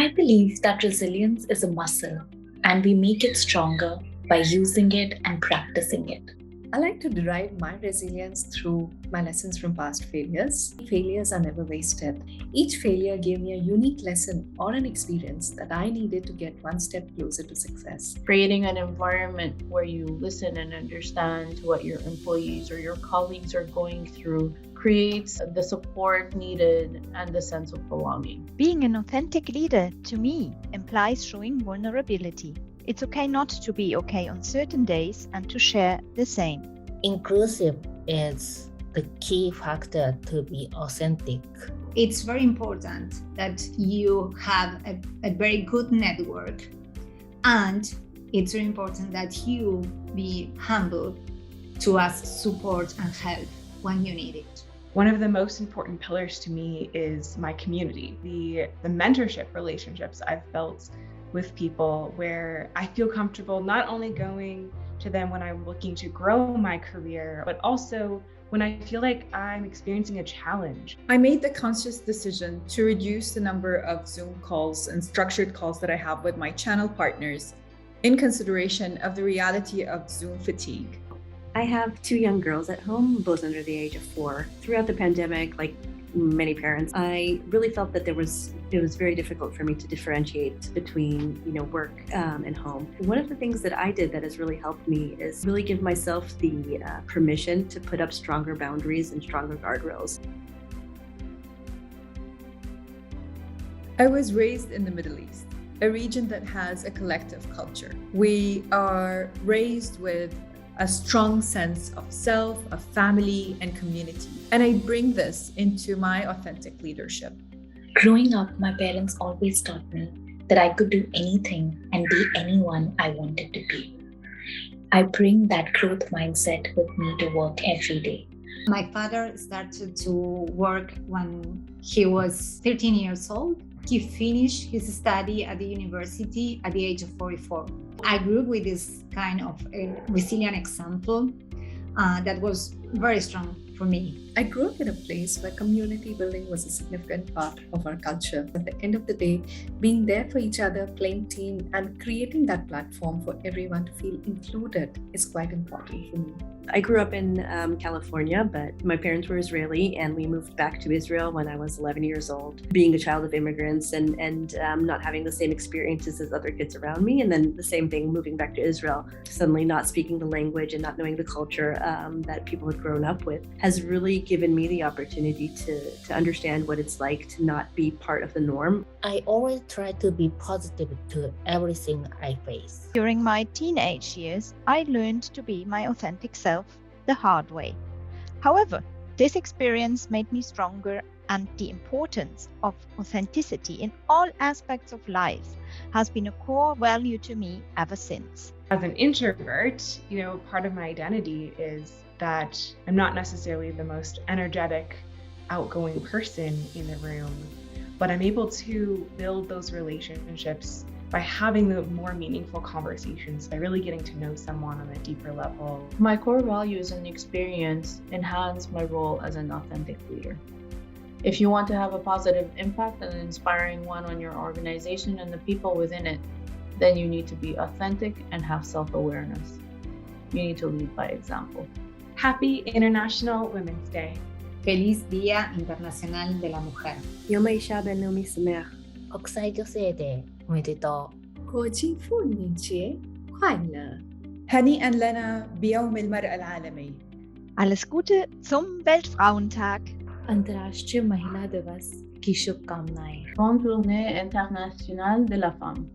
I believe that resilience is a muscle and we make it stronger by using it and practicing it. I like to derive my resilience through my lessons from past failures. Failures are never wasted. Each failure gave me a unique lesson or an experience that I needed to get one step closer to success. Creating an environment where you listen and understand what your employees or your colleagues are going through creates the support needed and the sense of belonging. Being an authentic leader, to me, implies showing vulnerability. It's okay not to be okay on certain days and to share the same. Inclusive is the key factor to be authentic. It's very important that you have a very good network, and it's very important that you be humble to ask support and help when you need it. One of the most important pillars to me is my community, the mentorship relationships I've built with people where I feel comfortable not only going to them when I'm looking to grow my career, but also when I feel like I'm experiencing a challenge. I made the conscious decision to reduce the number of Zoom calls and structured calls that I have with my channel partners in consideration of the reality of Zoom fatigue. I have 2 young girls at home, both under the age of 4. Throughout the pandemic, like many parents, I really felt that it was very difficult for me to differentiate between, work and home. One of the things that I did that has really helped me is really give myself the permission to put up stronger boundaries and stronger guardrails. I was raised in the Middle East, a region that has a collective culture. We are raised with a strong sense of self, of family, and community. And I bring this into my authentic leadership. Growing up, my parents always taught me that I could do anything and be anyone I wanted to be. I bring that growth mindset with me to work every day. My father started to work when he was 13 years old. He finished his study at the university at the age of 44. I grew up with this kind of a resilient example that was very strong for me. I grew up in a place where community building was a significant part of our culture. At the end of the day, being there for each other, playing team, and creating that platform for everyone to feel included is quite important for me. I grew up in California, but my parents were Israeli, and we moved back to Israel when I was 11 years old. Being a child of immigrants and not having the same experiences as other kids around me, and then the same thing moving back to Israel, suddenly not speaking the language and not knowing the culture that people had grown up with, has really given me the opportunity to understand what it's like to not be part of the norm. I always try to be positive to everything I face. During my teenage years, I learned to be my authentic self the hard way. However, this experience made me stronger, and the importance of authenticity in all aspects of life has been a core value to me ever since. As an introvert, part of my identity is that I'm not necessarily the most energetic, outgoing person in the room, but I'm able to build those relationships by having the more meaningful conversations, by really getting to know someone on a deeper level. My core values and experience enhance my role as an authentic leader. If you want to have a positive impact and an inspiring one on your organization and the people within it, then you need to be authentic and have self-awareness. You need to lead by example. Happy International Women's Day. Feliz Día Internacional de la Mujer. יום האישה הבינלאומי שמח. 国際女性デーおめでとう。国际妇女节快乐。 هنيئا لنا بيوم المرأة العالمي. Alles Gute zum Weltfrauentag. अंतर्राष्ट्रीय महिला दिवस की शुभकामनाएं। Bonne journée internationale de la femme.